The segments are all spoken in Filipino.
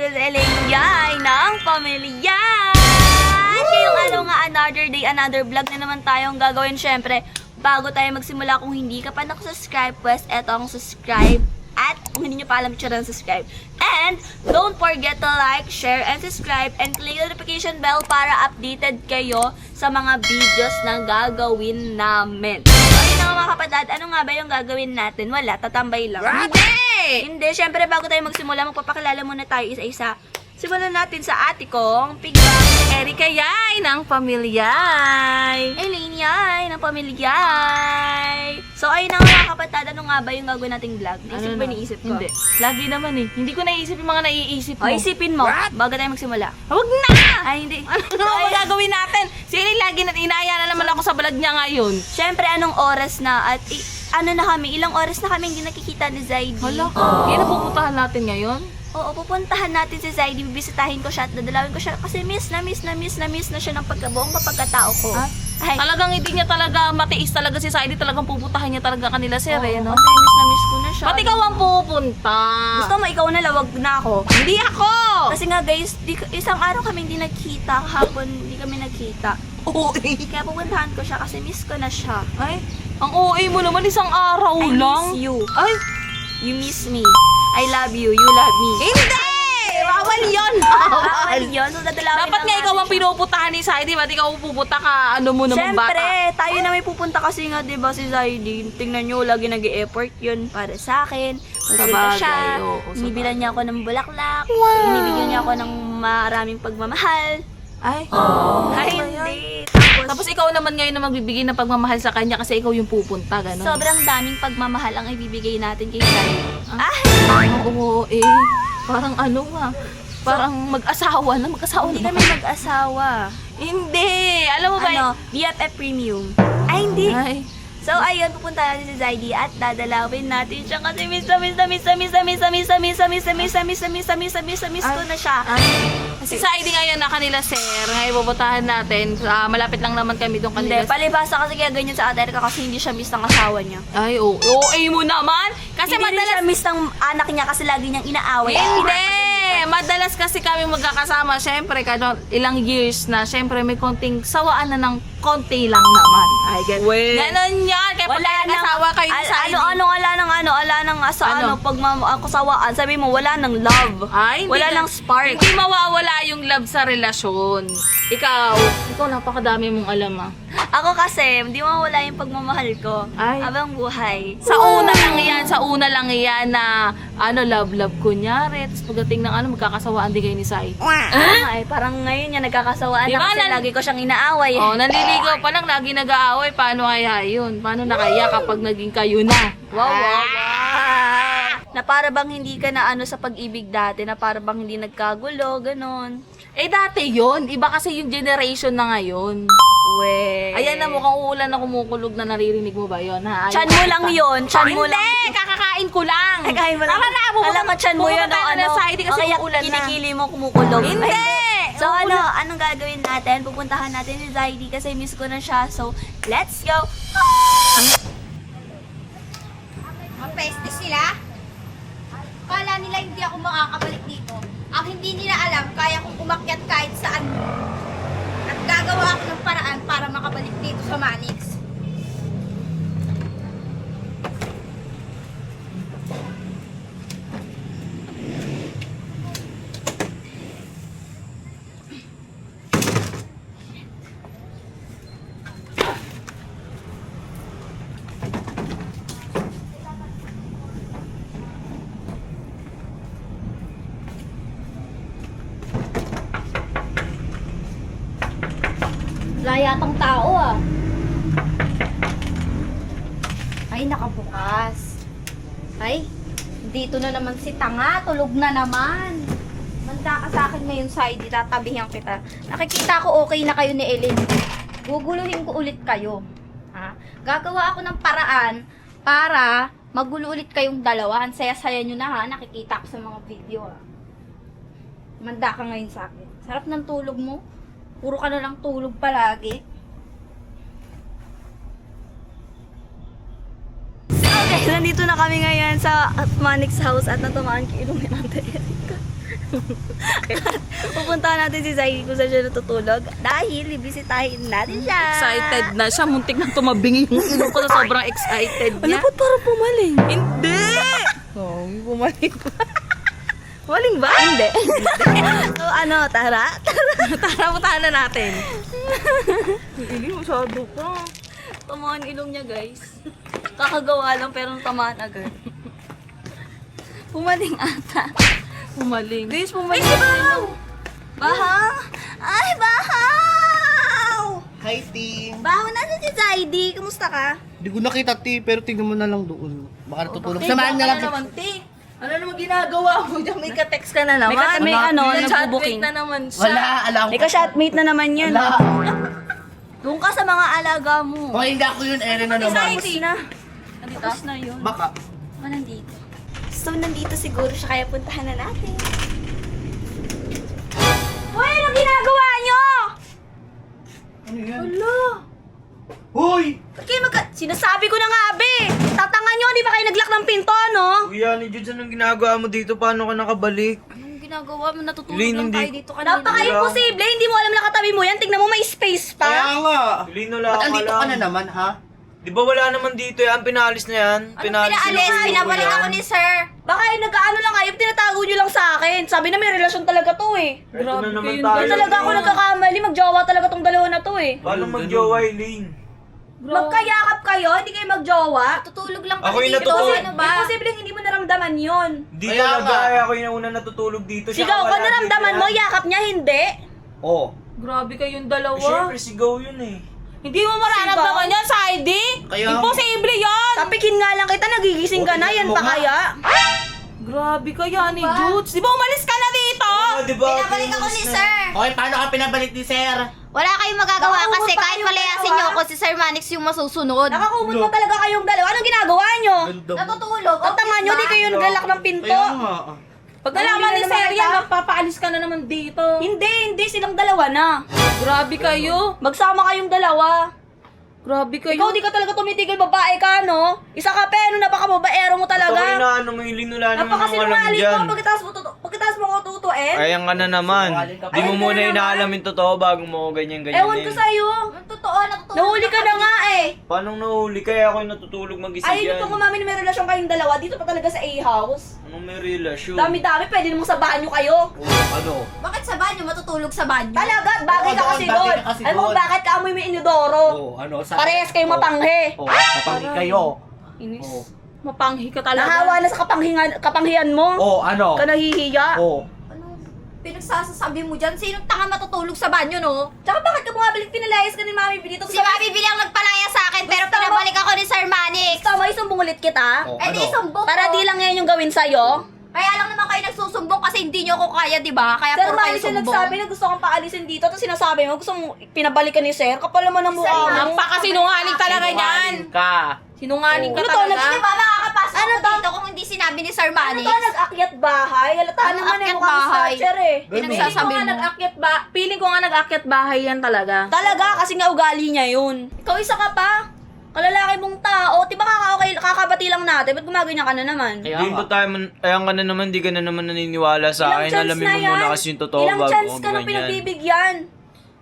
is Elaine Yay ng Pamilya! Ngayong araw nga, another day, another vlog na naman tayong gagawin. Syempre, bago tayo magsimula, kung hindi ka pa nakasubscribe, pues eto ang subscribe. At kung hindi nyo pa alam, tsura ng subscribe. And don't forget to like, share, and subscribe. And click the notification bell para updated kayo sa mga videos na gagawin namin. So, ayun nga mga kapatid, ano nga ba yung gagawin natin? Wala, tatambay lang. Hindi, syempre bago tayo magsimula, magpapakilala muna tayo isa-isa. Simulan natin sa ate kong Pigbang, Erika Yay ng Pamilyay. Elaine Yay ng Pamilyay. So ayun na nga mga kapatid, ano nga ba yung gagawin nating vlog? Naisip ba niisip ko? Hindi. Lagi naman eh. Hindi ko naisip yung mga naiisip mo. O, isipin mo, bago tayo magsimula. Huwag na! Ay, hindi. Ano ang gagawin natin? Sili lagi na inaya na naman ako sa vlog niya ngayon. Syempre, anong oras na at ano na kami, ilang oras na kami hindi nakikita ni Zaidi. Hala, yan ang pupuntahan natin ngayon. Oo, pupuntahan natin si Zaidi, bibisitahin ko siya at dadalawin ko siya kasi miss na siya ng pagkabuong kapagkatao ko. Ha? Ay, Talagang hindi niya talaga matiis talaga si Saidi, talagang pupuntahan niya talaga kanila sir eh, no? kasi miss na miss ko na siya. Ba't ikaw ang pupunta? Gusto mo, ikaw na lawag na ako. Hindi ako! Kasi nga guys, isang araw kami hindi nagkita, kahapon hindi kami nagkita. Oo Kaya pupuntahan ko siya kasi miss ko na siya. Ay, ang OA mo naman isang araw I lang. miss you. Ay, You miss me. I love you. You love me. hindi! Bawal yun! Bawal yun. So, dadalawin Dapat na nga ikaw natin ang siya. pinuputahan ni Saidi, ba't ikaw pupunta ka, ano mo naman Siyempre, bata? tayo na may pupunta kasi nga, di ba, si Zaidi. Tingnan nyo, lagi nag-e-effort yun para sa akin. Pupunta Sabagay, siya. oo, Inibilan niya ako ng bulaklak. Wow. Inibigyan niya ako ng maraming pagmamahal. Ay, Ay, hindi. Tapos ikaw naman ngayon na magbibigay ng pagmamahal sa kanya kasi ikaw yung pupunta, gano'n. Sobrang daming pagmamahal ang ibibigay natin kay Zaidi. Oo, eh. Parang ano parang mag-asawa na, mag-asawa Hindi na. kami mag-asawa. Hindi! Alam mo ba Ano, BFF Premium. Ay, hindi. Ay, So, ayun, pupunta natin si Zaidi at dadalawin natin siya kasi miss ko na siya. si Saidi ngayon na kanila, sir. Ngayon pupuntahan natin. Malapit lang naman kami doon Hindi, kanila. palibasa kasi kaya ganyan sa ate Erika kasi hindi siya miss ng asawa niya. Ay, OA mo naman! Kasi Hindi rin madalas siya miss ng anak niya kasi lagi niyang inaaway. Hindi! Madalas kasi kami magkakasama, syempre, ilang years na, syempre may konting sawaan na ng konti lang naman. Ay, ganon yan. Kaya pag nag-asawa kayo ni Saidi. Wala nang kusawaan. Sabi mo, wala nang love. Ay, hindi Wala na- nang spark. Hindi mawawala yung love sa relasyon. Ikaw napakadami mong alam ah. Ako kasi, hindi mawala yung pagmamahal ko. Ay. Habang buhay. Sa una lang yan na love kunyari. Tapos pagdating ng magkakasawaan din kayo ni Saidi. Ay, parang ngayon yan, nagkakasawaan Diba, na kasi lagi ko siyang inaaway. Oh, nanliligaw pa lang, lagi nag-aaway. Paano kaya yun? Paano na kaya kapag naging kayo na? Wow. Na para bang hindi ka na sa pag-ibig dati, na para bang hindi nagkagulo, ganon. Eh dati yun, iba kasi yung generation na ngayon. We. Ayan na mukhang uulan na kumukulog na naririnig mo ba yun? Ha? Chan mo lang yun, chan mo lang. Hindi, kakakain ko lang. Ay, kain mo lang. Tama na, Alam mo, chan mo yun, pupunta ka na sa ID kasi kaya uulan na. kinikili mo kumukulog. Hindi! Ay, so anong gagawin natin? Pupuntahan natin si Zaidi kasi miss ko na siya. So, let's go! Mapeste sila? Kala nila hindi ako makakabalik dito. Ang hindi nila alam, kaya kong umakyat kahit saan. At gagawa ako ng paraan para makabalik dito sa Manix. Wala yatang tao ah. Ay, nakabukas. Ay, dito na naman si Tanga. Tulog na naman. Manda ka sa akin ngayon, Saidi. Tatabihan kita. Nakikita ko okay na kayo ni Ellen. Guguluhin ko ulit kayo. Ha? Gagawa ako ng paraan para magulo ulit kayong dalawa. Ang saya-saya nyo na ha. Nakikita ko sa mga video ha. Manda ka ngayon sa akin. Sarap ng tulog mo. Puro ka na lang tulog palagi. Okay, So, nandito na kami ngayon sa Manix house at natamaan ko ilong ni Ate Erika. Pupuntahan natin si Zai kung saan siya natutulog dahil bibisitahin natin siya. Excited na siya. Muntik na tumabing yung ilong ko na sobrang excited Ano niya. ba't parang pumaling? Hindi! Oh, pumaling. Pumaling ba? Hindi. So, ano, tara? Tara, putahan na natin. Hindi, masyado pa. Tamaan ilong niya, guys. Kakagawa lang pero tamaan agad. Pumaling ata. Pumaling. Guys, pumaling. Ay, si Bahaw! Bahaw! Ay, Bahaw! Hi, team. Bahaw, nasa si Zaidi? Kumusta ka? Hindi ko nakita, Ti, pero tignan mo na lang doon. Baka natutulog. Te, Samahan na baka lang. naman, Te. Ano naman ginagawa mo dyan? May ka-text ka na naman. May ano, May chatmate nagbo-booking. na naman siya. Wala, alam ko. May ka-shotmate na naman yan. Wala. Doon ka sa mga alaga mo. O, hindi ako yun, Eren na naman. Tapos na. Tapos na yun. Baka. Nandito. So, nandito siguro siya kaya puntahan na natin. Hoy, anong ginagawa nyo? Ano yan? Hala. Hoy! Ba't kayo Sinasabi ko na nga, abe! Tatanga nyo, di ba kayo nag-lock ng pinto, no? Kuya, ni Judes, anong ginagawa mo dito? Paano ka nakabalik? Anong ginagawa mo? Natutulog Lin, lang hindi- tayo dito kanina. Napaka-imposible! Hindi mo alam nakatabi mo yan. Tignan mo, may space pa. Kaya nga. Lino lang Ba't ako andito ka na naman, ha? Di ba wala naman dito yan? Pinalis na yan. Pinalis Pinabalik ako ni sir. Baka nag-ano lang kayo, tinatago nyo lang sa akin. Sabi na may relasyon talaga to eh. Ito na naman kayo, tayo. Hindi talaga ako nagkakamali, magjowa talaga tong dalawa na to eh. Paano mag-jowa, Lin? Magkayakap kayo, hindi kayo magjowa. Tutulog lang Ako yung natutulog. Ano ba? Imposibleng hindi mo naramdaman yun. Di Kaya talaga. nga. Ako yung una natutulog dito. Siya Sigaw ko, wala naramdaman dito mo, yan. yakap niya, hindi. Oh. Grabe kayong Eh, dalawa. syempre, sigaw yun eh. Hindi mo mararamdaman yan, Saidi. Kaya- Imposible yan. Tapikin nga lang kita, nagigising ka na, yan pa kaya. Grabe kaya ni Judes. Di ba umalis ka na dito? Oh, di ba? Okay, paano ka pinabalik ni Sir? Wala kayong magagawa Nakakubot kasi pa kahit yung palayasin dalawa. niyo ako si Sir Manix yung masusunod. Nakakumot mo talaga kayong dalawa. Anong ginagawa nyo? Natutulog. Tatanga nyo, di kayo naglalak ng pinto. Kaya nga. Pag nalaman ni Nahuli na Sir naman yan, kita. magpapaalis ka na naman dito. Hindi, silang dalawa na. Grabe kayo. Magsama kayong dalawa. Grabe kayo. Ikaw di ka talaga tumitigil, babae ka, no? Isa ka pa, ano, napaka-babaero mo Ako talaga. na ano, may linula naman ako alam Napakasinungaling dyan. mo, pagkatapos mo ko tutuin. Ayan ka na naman. Di mo Ayan muna ka na inaalam yung totoo bago mo ako ganyan-ganyan. Ewan ko sa'yo. Totoo, natutulog. Nahuli ka na nga eh. Paano nahuli? Kaya ako yung natutulog mag-isa Ayun dyan. yung pang umamin may relasyon kayong dalawa, dito pa talaga sa A-house. Anong may relasyon? Dami-dami, pwede namang sa banyo kayo. Ano? Bakit sa banyo? Matutulog sa banyo? Talaga, bagay ka Oo, kasi bagay doon. ka kasi Alam mo doon. bakit ka amoy may inodoro? Oh, ano? Parehas kayong mapanghe. Oh, mapanghi kayo. Inis. Oh. Mapanghi ka talaga. Nahawa na sa kapanghian mo. Oh, ano? Ka nahihiya. Oh. Ano? Pinagsasasabi mo dyan? Sinong tanga matutulog sa banyo, no? Tsaka bakit ka bumabalik pinalayas ka ni Mami dito? Si Mami Billy ang nagpalaya sa akin, pero Gusto mo? pinabalik ako ni Sir Manix. Gusto mo isumbong ulit kita? Oh, Eh di ano? sumbong Para ko. di lang yan yung gawin sa'yo. Kaya lang naman kayo nagsusumbong kasi hindi nyo ako kaya, di ba? Kaya Sir puro kayo Mami siya sumbong. nagsabi na gusto kang paalisin dito. Tapos sinasabi mo, gusto mo pinabalikan ni Sir. Kapal naman ang mukha mo. Napakasinungaling talaga yan. Sinungaling ka. Sinungaling ka Ano to, talaga. Di ba makakapasok Ano ako dito kung hindi sinabi ni Sir Ano Manix? to, nag-akyat bahay? Halata Ano, naman eh, akyat mukhang bahay? snatcher eh. Pinagsasabi mo. Feeling ko nga nag-akyat bahay yan talaga. Talaga, kasi nga ugali niya yun. Ikaw isa ka pa. Kalalaki mong tao. Di ba kakabati lang natin? Ba't gumagawin ka na naman? Kaya Di nga. ba tayo, ayan ka na naman, di ka na naman naniniwala sa akin. Alamin mo muna kasi yung totoo Ilang bago chance mo ka na ganyan. pinagbibigyan?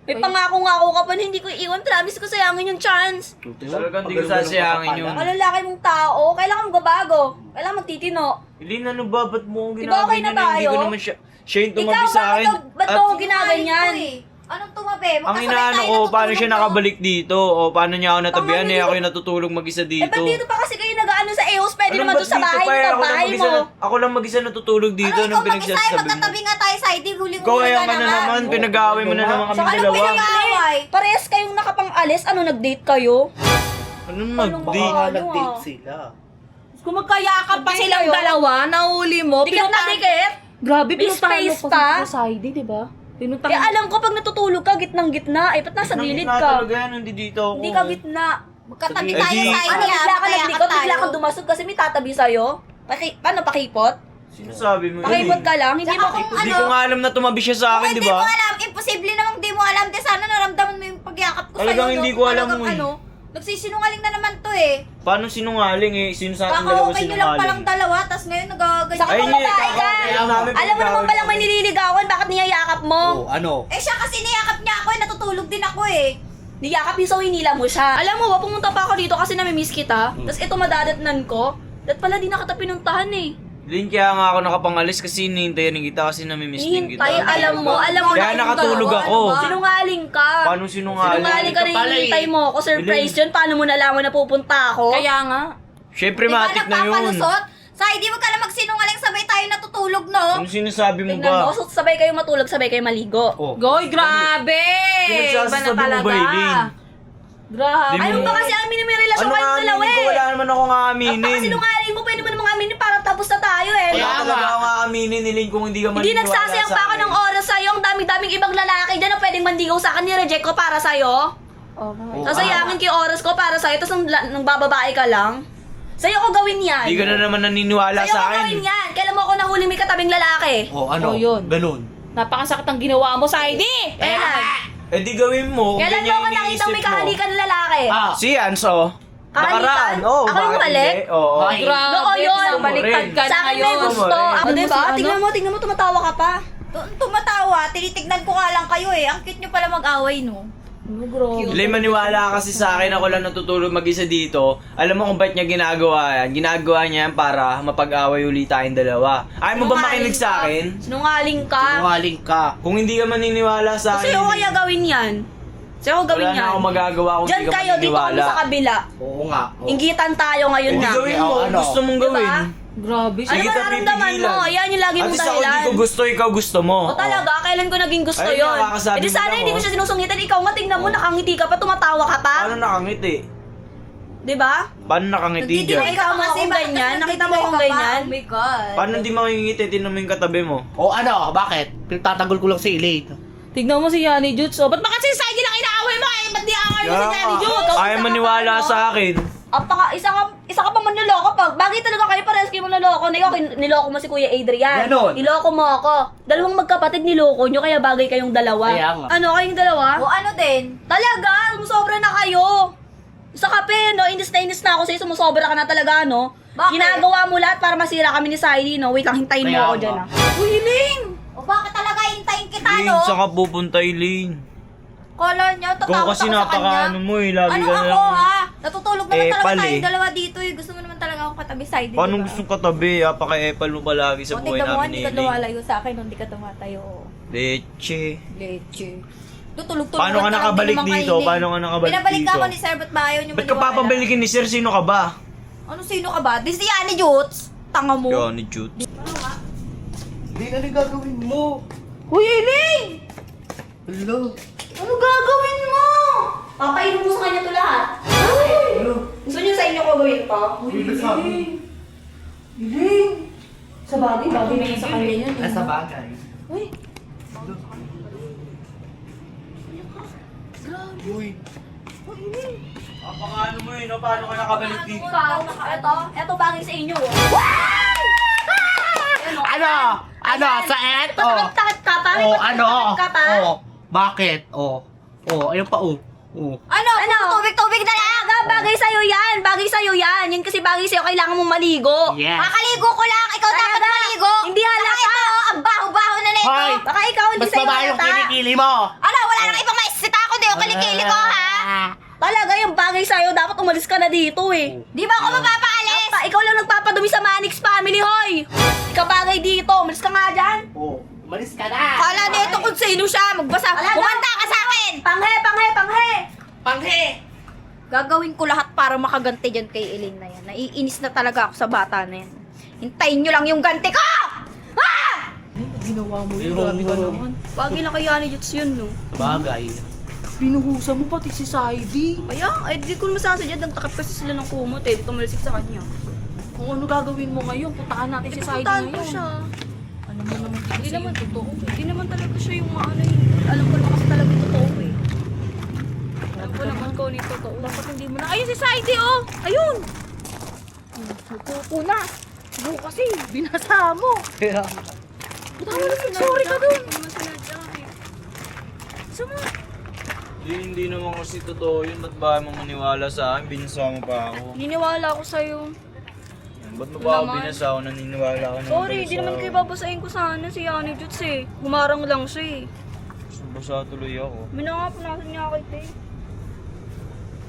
May pangako-ngako ka pa na hindi ko iiwan. Promise ko sayangin yung chance. Talagang di ko sasayangin yun. Kalalaki mong tao. Kailangan magbabago. Kailangan magtitino. Ilin, ano ba? Ba't mo Di ba okay na ginaganyan? Hindi ko tayo? naman siya yung Ikaw, tumabi sa akin. ba't At ako ginaganyan? Anong tumabi? ang Magkasabay inaano tayo ko, paano siya natutulog, no? nakabalik dito? O paano niya ako natabihan? Tama, Eh, ako yung natutulog mag-isa Eh, dito. ba't dito pa kasi kayo nag-ano sa EOS? Pwede Anong naman ba't doon sa dito bahay pa? mo, Ako lang bahay mag-isa mo. ako lang mag-isa natutulog dito Ano, nung ikaw mag-isa, pinagsasabi mo. magkatabi nga tayo sa ID, Ikaw huling-huli kaya ka ka na naman, pinag-aaway mo na naman kami Saka anong dalawa. pinag-aaway? Parehas kayong nakapang-alis. Ano, nag-date kayo? Anong Anong mag-date? Ano, Nag-date ah? sila. Kung magkayakap pa Hindi silang kayo. dalawa, nahuli mo. Dikit na dikit? Grabe, May pinuntahan mo space pa pa? sa Saidi, di ba? Eh, Pinuntahan alam ko pag natutulog ka, gitnang-gitna. Eh, ba't nasa gilid Nangina ka? talaga yan, hindi dito ako. Hindi ka gitna. Magkatabi Eh, tayo di- sa Ano, ID, bigla ka magkayakap naglikot, bigla tayo. kang dumasog kasi may tatabi sa'yo? Paano, pakipot? Sinasabi mo Pakipot ka lang? Hindi Tsaka mo... kung Hindi ano, ko nga alam na tumabi siya sa kung akin, di hindi mo ba? alam, imposible namang di mo alam. Di sana naramdaman mo yung pagyakap ko sa'yo. Talagang no? hindi ko alam Talagang mo eh. ano, Nagsisinungaling na naman to eh. Paano sinungaling eh? Sino sa ating dalawa Kaka-okay nyo lang palang sinungaling? dalawa, tas ngayon nagaganyan. Saka Ay, kung hindi, babae ka, kaka-okay lang namin alam mo naman pagkawin palang may kami. nililigawan, bakit niyayakap mo? Oh, ano? Eh siya kasi niyakap niya ako eh, natutulog din ako eh. Niyakap yung sa hinila mo siya. Alam mo ba, pumunta pa ako dito kasi namimiss kita. Tapos ito madadatnan ko. Dat pala di na kita pinuntahan eh. Lin, kaya nga ako nakapangalis kasi hinihintayan kita kasi namimiss din kita. Hihintay, alam mo Kaya na yung nakatulog dalawa, ako. ano ba? Sinungaling ka. Paano sinungaling? Sinungaling ka na hinihintay mo ako. Surprise yun. Paano mo nalaman na pupunta ako? Kaya nga. Siyempre, Di ba matik na yun. nagpapalusot? Say, di mo ka na magsinungaling, sabay tayo natutulog, no? Ano sinasabi mo Tingnan mo, ba? so sabay kayo matulog, sabay kayo maligo. Oh. Goy, grabe! Iba na Pinagsasabi mo talaga. ba, Eileen? Grabe. Di mo- Ayaw ba kasi aminin mo yung relasyon Ano kayong dalawa aaminin ko? eh? Wala naman akong Ang aaminin. sinungaling mo, pwede mo namang aminin para tapos na tayo eh. Wala talaga akong aaminin, Eileen, kung hindi ka Hindi maniniwala nagsasayang sa pa ako akin. ng oras sa'yo. Ang dami-daming ibang lalaki dyan na pwedeng mandigaw sa akin, ni-reject ko para sa'yo. Oh, Oh, Sasayangin ko yung oras ko para sa'yo, tapos nang bababae ka lang. Sa'yo ko gawin yan. Hindi ka na naman naniniwala Sa'yo sa ko gawin akin. yan. Kailan mo ako nahuling may katabing lalaki? Oh, ano? Oh, yun. Ganun. Napakasakit ang ginawa mo, Saidi! Kailan? Eh di gawin mo. kung Kailan mo ganyan ako nakita iniisip may mo. kahalikan ng lalaki? Ah, Si Anso. Kahalikan? Nakaraan. Oo, Ako yung bakit mali? hindi? Oo. Ay. Grabe, Oo, yun. baliktad ka Sa na akin may ngayon. gusto. Ano Ako, mo diba? si ano? Tingnan mo, tumatawa ka pa. Tumatawa, tinitignan ko nga lang kayo eh. Ang cute nyo pala mag-away, no? Lay, maniwala kasi sa akin, ako lang natutulog mag-isa dito. Alam mo kung ba't niya ginagawa yan? Ginagawa niya yan para mapag-away ulit tayong dalawa. Ayaw mo ba makinig sa akin? Sinungaling ka. sinungaling ka. Kung hindi ka maniniwala sa akin, Sa'yo ko kaya gawin yan. Sa'yo ko gawin wala yan. na akong magagawa kung Diyan hindi ka kayo, dito kami maniniwala. sa kabila. Oo nga. Oh. Inggitan tayo ngayon Hindi na. gawin mo, Ano? gusto mong Diba? gawin. Grabe. Ano Sige, ba kita naramdaman pipigilan. mo? Yan yung lagi At mong least ako hindi dahilan. ko gusto, ikaw gusto mo. O talaga, kailan ko naging gusto Ayun, yun? nakakasabi E di mo sana lang, hindi ko oh. siya sinusungitan. Ikaw nga, tingnan mo, nakangiti ka pa, tumatawa ka pa. Paano nakangiti? Di ba? Paano nakangiti dyan? Nakita mo akong ganyan? Nakita mo akong ganyan? Oh my God. Paano hindi makingiti? Tinan mo yung katabi mo. Oh, ano? Bakit? Pinagtatanggol ko lang si Elaine. Tignan mo si Yani Jutsu. Ba't ba kasi si Saidi lang inaaway mo? Eh, ba't di aaway mo si Yani Jutsu? Ayaw maniwala sa akin. Isa ka pa man niloko pag. Bagay talaga kayo parehas kayo mo niloko. Niloko mo si Kuya Adrian. Ganon. Niloko mo ako. Dalawang magkapatid niloko nyo, kaya bagay kayong dalawa. Kaya nga. Ano, kayong dalawa? O ano din? Talaga, sumusobra na kayo. Sa kape, no? Inis na ako sa'yo, sumusobra ka na talaga, no? Bakit? Ginagawa mo lahat para masira kami ni Saidi, no? Wait lang, hintayin mo Kaya ako nga. dyan, ah. Uy, Hiling! O bakit talaga hintayin kita, Lane, no? saan ka pupunta, Lane? Kala niyo, Ikaw tatakot kasi ako sa kanya. napaka ano mo eh, lagi Ano ka na ako, lang. ha? Natutulog naman talaga Epal, tayong eh. dalawa dito, eh. Gusto mo naman talaga ako katabi side, Paano gustong katabi? Apaka-epal mo palagi sa O, buhay tignan mo, namin hindi ni ka Lane. lumalayo sa akin, hindi ka tumatayo. Leche. Leche. Tutulog-tulog Paano ka lang nakabalik din naman dito? kayo, eh. Paano ka nakabalik Pinabalik dito? ako ni Sir, ba't ba ayaw niyo Ba't ka papabalikin ni Sir? Sino ka ba? Ano, sino ka ba? Di si Yani Jutz. Tanga mo. Yan ni Jude. Hindi na rin gagawin mo. Uy, Eileen! Hello. Ano gagawin mo? Papainom mo sa kanya to lahat. Hello. Gusto niyo sa inyo ko gawin pa? Hindi sabi. Sa bagay na yun sa kanya yun. Nasa bagay. Uy, Uy. Apaka ano mo eh, no? Paano ka nakabalik dito? eto bagay sa inyo. Ano? Ano? Sa eto? Takot ka pa? Oh, ano? Ka pa? Oh, bakit? Oh. Oh, ayun pa oh. Oh. Ano? Tubig-tubig na lang! Bagay sa'yo yan! Bagay sa'yo yan! Yan kasi bagay sa'yo, kailangan mong maligo. Yes. Kakaligo ko lang! Ikaw dapat Talaga? maligo! Hindi halata. Saka ito, ang baho-baho na nito! Hoy! Baka ikaw hindi Mas sa'yo babae yung halata. kilikili mo. Ano? Wala nang ibang maisisita ko, di o kilikili ko, ha? Talaga yung bagay sa'yo, dapat umalis ka na dito eh. Di ba ako mapapaalis? Ikaw lang nagpapadumi sa Manix family, hoy! Ikaw bagay dito, umalis ka nga dyan. Oh, malis ka na. Kala nito kung sino siya, magbasa. Alaga. Kumanta ka sa akin! Panghe! Panghe. Gagawin ko lahat para makaganti dyan kay Eileen na yan. Naiinis na talaga ako sa bata na yan. Hintayin nyo lang yung ganti ko! Ha! Ginawa mo yun, grabe ka naman. Bagay lang kay Yani Jutsu yun, no? Bagay. Pinuhusan mo pati si Saidi. Kaya, di ko masasadya, nagtakip kasi sila ng kumot eh. Dito malisik sa kanya. Kung ano gagawin mo ngayon, puntahan natin si Saidi Puntahan ko ngayon. siya. Alam mo naman Hindi kasi naman yung totoo. Hindi naman talaga siya yung maano eh. Alam ko naman kasi talaga totoo eh. Alam ko naman ko ni totoo. Dapat hindi mo na. Ayun si Saidi, oh! Ayun! Nagkuko na. Ano kasi, binasa mo. Kaya. Sorry ka dun. Hindi naman sinadya eh. Sama. Hindi naman kasi totoo yun. Ba't ba mo maniwala sa akin? Binasa mo pa ako. Niniwala ako sa'yo. Ba't mo pa ako Naman. binasa ako? Naniniwala ka naman Sorry, pala hindi sa naman akin. kayo babasahin ko sana si Yana Juts eh. Humarang lang siya eh. Basa tuloy ako. Minangapunasan niya ako ito eh.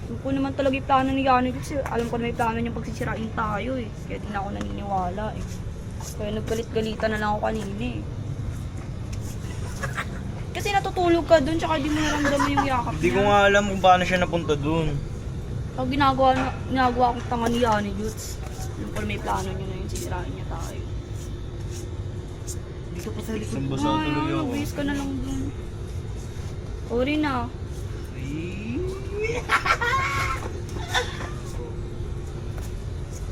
Alam ko naman talaga yung plano ni Yana Juts eh. Alam ko na may plano niyang pagsisirain tayo eh. Kaya di na ako naniniwala eh. Kaya naggalit-galitan na lang ako kanina eh. Kasi natutulog ka dun, tsaka di mo naramdaman yung yakap Hindi niya. ko nga alam kung paano siya napunta dun. Pag ginagawa akong tanga ni Yana Juts. Alam ko na may plano niya na yung sisirain niya tayo. Dito pa sa likod. Basa tuloy ako. Nabis ka na lang dun. Sorry na.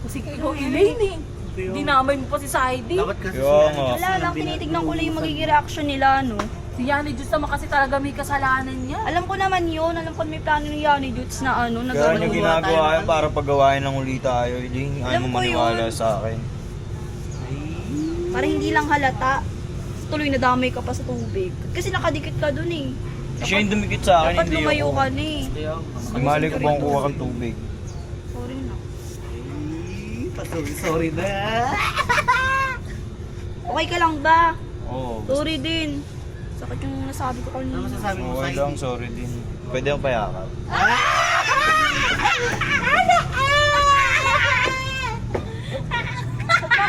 Kasi ikaw, Elaine eh. Dinamay mo pa si Saidi. Dapat kasi Kaya nga. Wala lang, tinitignan ko lang yung magiging reaction nila, no? Si Yani Diyos naman kasi talaga may kasalanan niya. Alam ko naman yun, alam ko may plano ni Yanni Juts na ano, Kaya niya nagagawa ginagawa yan para pagawain ng uli tayo. Hindi Alam ayaw mo ko maniwala yun. sa akin. Para hindi lang halata, tuloy na damay ka pa sa tubig. Kasi nakadikit ka dun eh. Siya yung dumikit sa akin, Dapat hindi lumayo ako. ka na eh. Imali ko bang kuha kang tubig? Sorry na. Sorry na. Okay ka lang ba? Oo. Sorry din. Sakit yung nasabi ko kanina. Ano masasabi mo Okay sa lang, sorry din. Pwede akong payakap.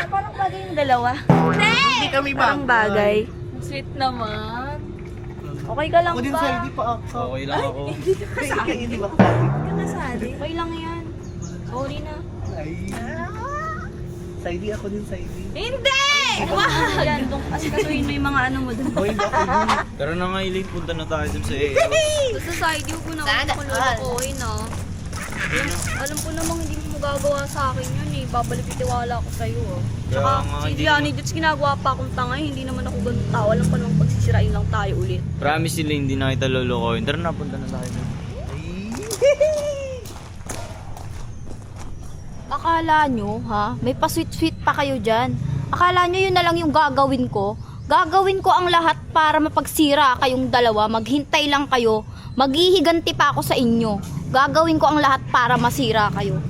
Parang bagay yung dalawa. Hindi kami ba? Parang bagay. Sweet naman. Okay ka lang Ako din ba? sa hindi pa ako. Okay lang ako. Hindi ba? Okay lang yan. Sorry na. Ay. Saidi ako din, Saidi. Hindi! Yan, dong asikasuhin mo yung mga ano mo dun. Boy, ba ako din? Tara na nga, Elaine, punta na tayo dun sa AO. Sa side, huwag mo na ako kululukohin na. Alam ko namang hindi mo magagawa sa akin yun eh. Babalik yung tiwala ko sa'yo oh. Tsaka Kaya nga, si hindi Yanni Juts ginagawa pa akong tanga eh. Hindi naman ako ganun tao. Alam ko namang pagsisirain lang tayo ulit. Promise sila, hindi na kita lulukoyin. Tara na, punta na tayo dun. Akala nyo, ha? May pa-sweet-sweet pa kayo dyan. Akala nyo yun na lang yung gagawin ko? Gagawin ko ang lahat para mapagsira kayong dalawa. Maghintay lang kayo. Maghihiganti pa ako sa inyo. Gagawin ko ang lahat para masira kayo.